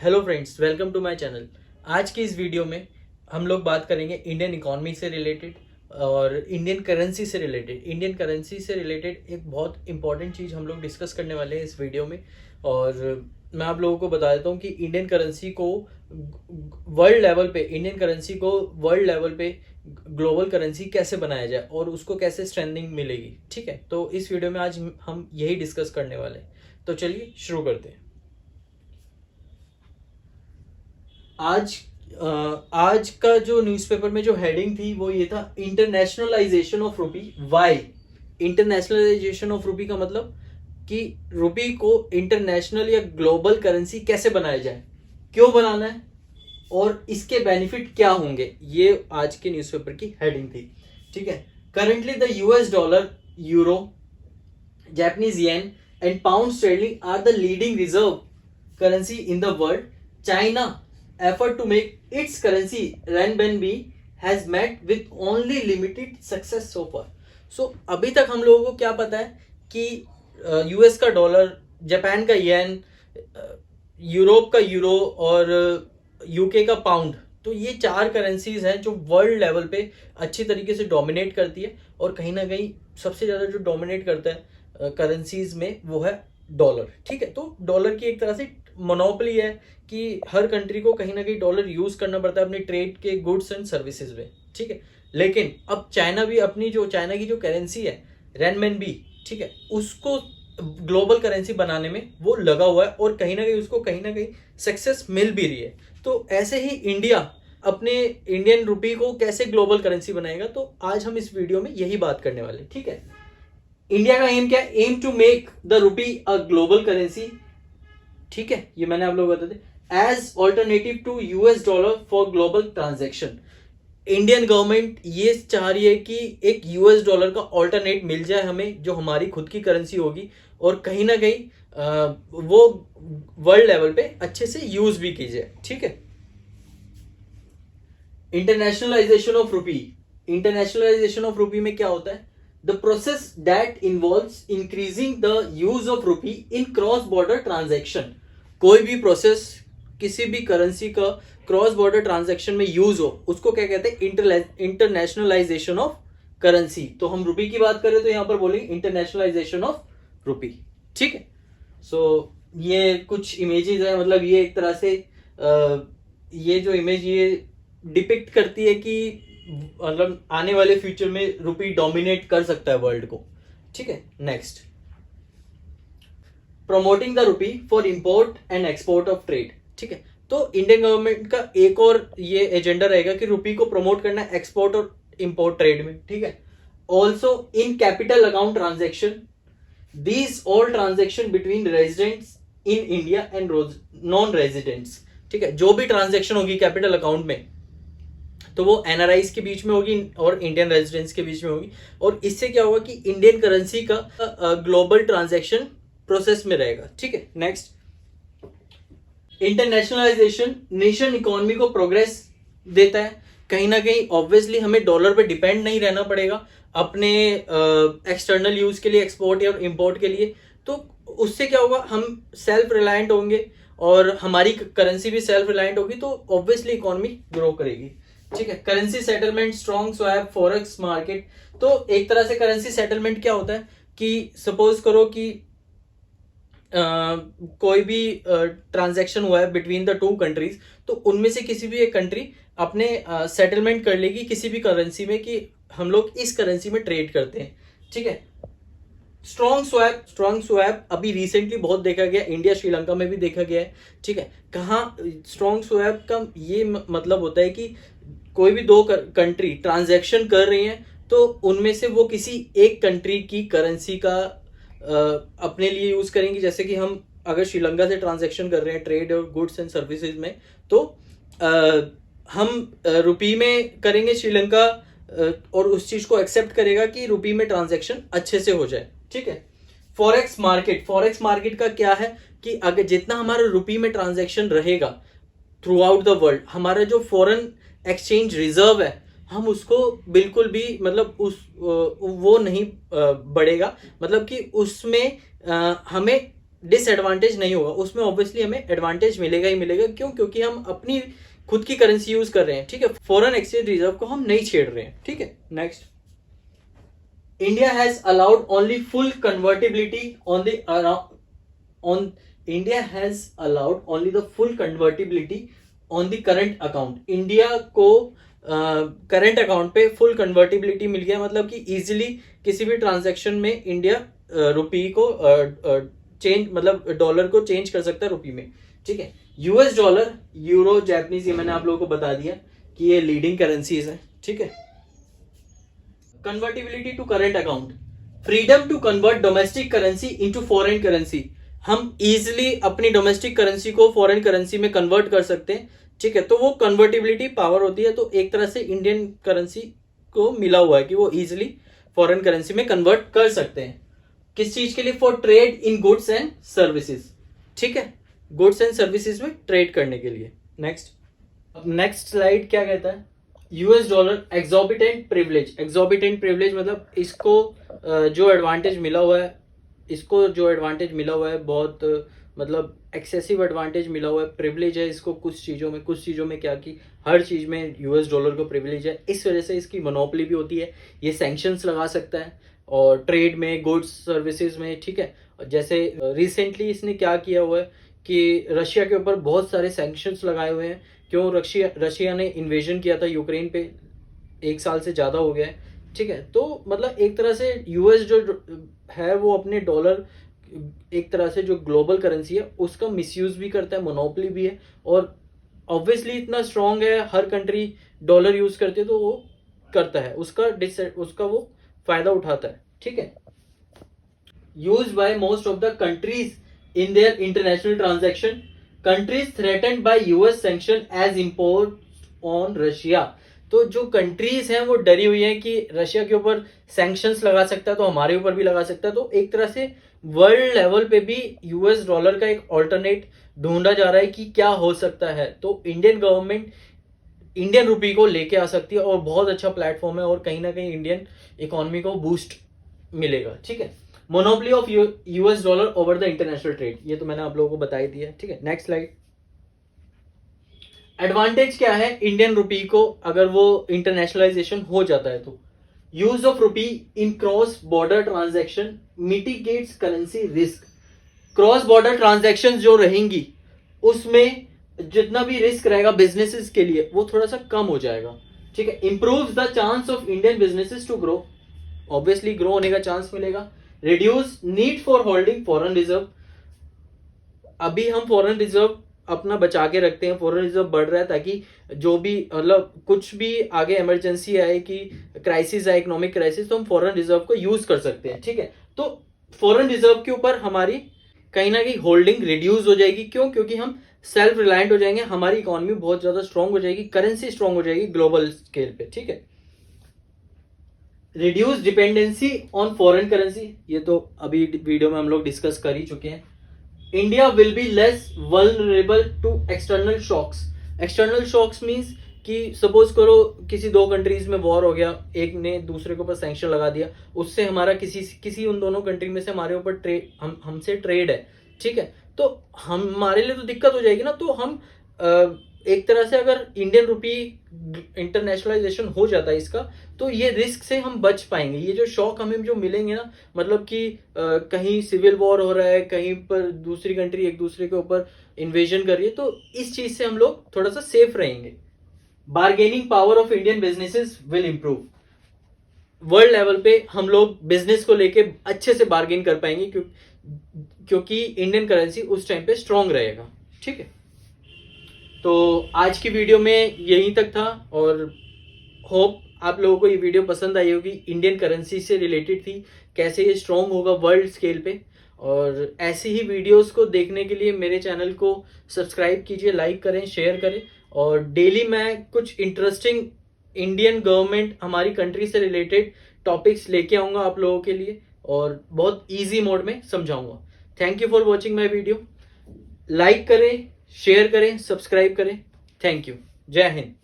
Hello friends, welcome to my channel. आज की इस वीडियो में हम लोग बात करेंगे इंडियन इकोनॉमी से रिलेटेड और इंडियन करेंसी से रिलेटेड। इंडियन करेंसी से रिलेटेड एक बहुत इंपॉर्टेंट चीज़ हम लोग डिस्कस करने वाले हैं इस वीडियो में। और मैं आप लोगों को बता देता हूँ कि इंडियन करेंसी को वर्ल्ड लेवल पे ग्लोबल करेंसी कैसे बनाया जाए और उसको कैसे स्ट्रेंथनिंग मिलेगी। ठीक है, तो इस वीडियो में आज हम यही डिस्कस करने वाले हैं। तो चलिए शुरू करते हैं। आज का जो न्यूज़पेपर में जो हेडिंग थी वो ये था, internationalisation of rupee. Why internationalisation of rupee का मतलब कि रूपी को इंटरनेशनल या ग्लोबल करेंसी कैसे बनाया जाए, क्यों बनाना है और इसके बेनिफिट क्या होंगे, ये आज के न्यूज़पेपर की हेडिंग थी। ठीक है, currently the US dollar, euro, Japanese yen and pound sterling are the leading reserve currency in the world. China effort to make its currency renminbi has met with only limited success so far. So अभी तक हम लोगों को क्या पता है कि US का डॉलर, जापान का येन, यूरोप का यूरो और यूके का पाउंड, तो ये चार करेंसीज हैं जो वर्ल्ड लेवल पे अच्छी तरीके से डोमिनेट करती है। और कहीं ना कहीं सबसे ज़्यादा जो डोमिनेट करता है करेंसीज में वो है डॉलर। ठीक है, तो डॉलर की एक तरह से मोनोपोली है कि हर कंट्री को कहीं ना कहीं डॉलर यूज करना पड़ता है अपनी ट्रेड के गुड्स एंड सर्विसेज में। ठीक है, लेकिन अब चाइना भी अपनी चाइना की जो करेंसी है रेनमिनबी, ठीक है, उसको ग्लोबल करेंसी बनाने में वो लगा हुआ है और कहीं ना कहीं उसको कहीं ना कहीं सक्सेस मिल भी रही है। तो ऐसे ही इंडिया अपने इंडियन रुपी को कैसे ग्लोबल करेंसी बनाएगा, तो आज हम इस वीडियो में यही बात करने वाले। ठीक है, इंडिया का एम क्या है? Aim to make the rupee a global currency. ठीक है, ये मैंने आप लोग बता दें, as alternative to US dollar for global transaction. Indian government ये चाह रही है कि एक यूएस डॉलर का ऑल्टरनेट मिल जाए हमें, जो हमारी खुद की करेंसी होगी और कहीं ना कहीं वो वर्ल्ड लेवल पे अच्छे से यूज भी की जाए। ठीक है, इंटरनेशनलाइजेशन ऑफ रूपी। इंटरनेशनलाइजेशन ऑफ रूपी में क्या होता है? The process that involves increasing the use of रूपी इन क्रॉस बॉर्डर ट्रांजैक्शन। कोई भी प्रोसेस किसी भी करेंसी का क्रॉस बॉर्डर ट्रांजैक्शन में यूज हो, उसको क्या कहते हैं? Internationalisation of currency. तो हम रुपी की बात करें तो यहां पर बोलेंगे इंटरनेशनलाइजेशन ऑफ रुपी। ठीक है, सो ये कुछ इमेजेस है, मतलब ये एक तरह से ये जो इमेज ये डिपिक्ट करती है कि मतलब आने वाले फ्यूचर में रुपी डोमिनेट कर सकता है वर्ल्ड को। ठीक है, next, promoting the rupee for import and export of trade. ठीक है, तो इंडियन गवर्नमेंट का एक और ये एजेंडा रहेगा कि रुपी को प्रमोट करना है एक्सपोर्ट और इंपोर्ट ट्रेड में। ठीक है, also in capital account transaction, these all transaction between residents in India and non residents. ठीक है, जो भी ट्रांजेक्शन होगी कैपिटल अकाउंट में तो वो एनआरआईज के बीच में होगी और इंडियन रेजिडेंट्स के बीच में होगी। और इससे क्या होगा कि इंडियन करेंसी का ग्लोबल ट्रांजैक्शन प्रोसेस में रहेगा। ठीक है, नेक्स्ट, इंटरनेशनलाइजेशन नेशन इकोनॉमी को प्रोग्रेस देता है। कहीं ना कहीं ऑब्वियसली हमें डॉलर पे डिपेंड नहीं रहना पड़ेगा अपने एक्सटर्नल यूज के लिए, एक्सपोर्ट या इंपोर्ट के लिए। तो उससे क्या होगा, हम सेल्फ रिलायंट होंगे और हमारी करेंसी भी सेल्फ रिलायंट होगी, तो ऑब्वियसली इकोनॉमी ग्रो करेगी। ठीक है, currency settlement, strong swap, forex market. तो एक तरह से करेंसी सेटलमेंट क्या होता है कि सपोज करो कि कोई भी ट्रांजैक्शन हुआ है बिटवीन द टू कंट्रीज, तो उनमें से किसी भी एक कंट्री अपने सेटलमेंट कर लेगी किसी भी करेंसी में कि हम लोग इस करेंसी में ट्रेड करते हैं। ठीक है, स्ट्रॉन्ग स्वैप अभी रिसेंटली बहुत देखा गया, इंडिया श्रीलंका में भी देखा गया है। ठीक है, कहाँ स्ट्रॉन्ग स्वैप का ये मतलब होता है कि कोई भी दो कंट्री ट्रांजैक्शन कर रही हैं तो उनमें से वो किसी एक कंट्री की करेंसी का अपने लिए यूज करेंगी। जैसे कि हम अगर श्रीलंका से ट्रांजैक्शन कर रहे हैं ट्रेड और गुड्स एंड सर्विसेज में, तो हम रुपी में करेंगे, श्रीलंका और उस चीज को एक्सेप्ट करेगा कि रुपी में ट्रांजैक्शन अच्छे से हो जाए। ठीक है, फॉरेक्स मार्केट का क्या है कि अगर जितना हमारा रुपी में ट्रांजैक्शन रहेगा थ्रू आउट द वर्ल्ड, हमारा जो फॉरेन एक्सचेंज रिजर्व है हम उसको बिल्कुल भी मतलब वो नहीं बढ़ेगा, मतलब कि उसमें हमें डिसएडवांटेज नहीं होगा, उसमें ऑब्वियसली हमें एडवांटेज मिलेगा ही मिलेगा। क्यों? क्योंकि हम अपनी खुद की करेंसी यूज कर रहे हैं, ठीक है, फॉरेन एक्सचेंज रिजर्व को हम नहीं छेड़ रहे हैं, ठीक है। Next, India has allowed only full convertibility India has allowed only the full convertibility on the current account. India को करंट अकाउंट पे फुल कन्वर्टिबिलिटी मिल गया, मतलब कि इजीली किसी भी ट्रांजैक्शन में इंडिया रुपी को चेंज, मतलब डॉलर को चेंज कर सकता है रुपी में, ठीक है। यूएस डॉलर, यूरो, जापानीज, ये मैंने आप लोगों को बता दिया कि ये लीडिंग करेंसीज है, ठीक है। Convertibility to current account, freedom to convert domestic currency into foreign currency. हम इजिली अपनी डोमेस्टिक करेंसी को फॉरेन करेंसी में कन्वर्ट कर सकते हैं, ठीक है। तो वो कन्वर्टिबिलिटी पावर होती है, तो एक तरह से इंडियन करेंसी को मिला हुआ है कि वो इजिली फॉरेन करेंसी में कन्वर्ट कर सकते हैं। किस चीज के लिए? For trade in goods and services, ठीक है, गुड्स एंड सर्विसेज में ट्रेड करने के लिए। नेक्स्ट स्लाइड क्या कहता है? US dollar exorbitant privilege. Exorbitant privilege मतलब इसको जो एडवांटेज मिला हुआ है, बहुत मतलब एक्सेसिव एडवांटेज मिला हुआ है, प्रिविलेज है इसको कुछ चीज़ों में क्या कि हर चीज़ में यूएस डॉलर को प्रिविलेज है, इस वजह से इसकी मोनोपोली भी होती है। ये सैंक्शंस लगा सकता है और ट्रेड में, गुड्स सर्विसेज में, ठीक है। जैसे रिसेंटली इसने क्या किया हुआ है कि रशिया के ऊपर बहुत सारे सैंक्शंस लगाए हुए हैं। क्यों? रशिया ने इन्वेजन किया था यूक्रेन पे, 1 साल से ज़्यादा हो गया है, ठीक है। तो मतलब एक तरह से यूएस जो है वो अपने डॉलर, एक तरह से जो ग्लोबल करेंसी है उसका मिसयूज भी करता है, मोनोपोली भी है, और ऑब्वियसली इतना स्ट्रांग है, हर कंट्री डॉलर यूज करते है तो वो करता है, उसका वो फायदा उठाता है, ठीक है। Use by most of the countries in their international transaction, countries threatened by US sanction as impose on Russia. तो जो कंट्रीज हैं वो डरी हुई हैं कि रशिया के ऊपर सैंक्शंस लगा सकता है तो हमारे ऊपर भी लगा सकता है। तो एक तरह से वर्ल्ड लेवल पे भी यूएस डॉलर का एक ऑल्टरनेट ढूंढा जा रहा है कि क्या हो सकता है। तो इंडियन गवर्नमेंट इंडियन रुपी को लेके आ सकती है और बहुत अच्छा प्लेटफॉर्म है और कहीं ना कहीं इंडियन इकोनॉमी को बूस्ट मिलेगा, ठीक है। Monopoly of US dollar over the international trade, ये तो मैंने आप लोगों को बता ही दिया, ठीक है। Next slide. एडवांटेज क्या है इंडियन रुपी को अगर वो इंटरनेशनलाइजेशन हो जाता है तो? Use of rupee in cross border transaction mitigates currency risk. Cross border transaction जो रहेंगी उसमें जितना भी रिस्क रहेगा बिजनेसेस के लिए वो थोड़ा सा कम हो जाएगा, ठीक है। Improves the chance of Indian businesses to grow, obviously grow होने का चांस मिलेगा। Reduce need for holding foreign reserve, अभी हम फॉरेन रिजर्व अपना बचा के रखते हैं, फॉरेन रिजर्व बढ़ रहा है ताकि जो भी मतलब कुछ भी आगे इमरजेंसी आए कि क्राइसिस आए, इकोनॉमिक क्राइसिस, तो हम फॉरेन रिजर्व को यूज कर सकते हैं, ठीक है। तो फॉरेन रिजर्व के ऊपर हमारी कहीं ना कहीं होल्डिंग रिड्यूस हो जाएगी। क्यों? क्योंकि हम सेल्फ रिलायंट हो जाएंगे, हमारी इकोनॉमी बहुत ज्यादा स्ट्रांग हो जाएगी, करेंसी स्ट्रांग हो जाएगी ग्लोबल स्केल पे, ठीक है। Reduce dependency on foreign currency, ये तो अभी वीडियो में हम लोग डिस्कस कर ही चुके हैं। India will be less vulnerable to external shocks. External shocks means कि सपोज करो किसी दो कंट्रीज में वॉर हो गया, एक ने दूसरे के ऊपर सैंक्शन लगा दिया, उससे हमारा किसी उन दोनों कंट्री में से हमारे ऊपर ट्रेड, हमसे ट्रेड है, ठीक है। तो हमारे लिए तो दिक्कत हो जाएगी ना। तो हम एक तरह से अगर इंडियन रुपी इंटरनेशनलाइजेशन हो जाता है इसका, तो ये रिस्क से हम बच पाएंगे। ये जो शॉक हमें जो मिलेंगे ना, मतलब कि कहीं सिविल वॉर हो रहा है, कहीं पर दूसरी कंट्री एक दूसरे के ऊपर इन्वेजन कर रही है, तो इस चीज से हम लोग थोड़ा सा सेफ रहेंगे। Bargaining power of Indian businesses will improve, world level पे हम लोग बिजनेस को लेके अच्छे से बार्गेन कर पाएंगे क्योंकि इंडियन करेंसी उस टाइम पे स्ट्रांग रहेगा, ठीक है। तो आज की वीडियो में यहीं तक था और होप आप लोगों को ये वीडियो पसंद आई होगी। इंडियन करेंसी से रिलेटेड थी, कैसे ये स्ट्रांग होगा वर्ल्ड स्केल पे। और ऐसी ही वीडियोस को देखने के लिए मेरे चैनल को सब्सक्राइब कीजिए, लाइक करें, शेयर करें। और डेली मैं कुछ इंटरेस्टिंग इंडियन गवर्नमेंट, हमारी कंट्री से रिलेटेड टॉपिक्स लेके आऊँगा आप लोगों के लिए और बहुत ईजी मोड में समझाऊंगा। Thank you for watching my video. Like करें, शेयर करें, सब्सक्राइब करें। Thank you. जय हिंद।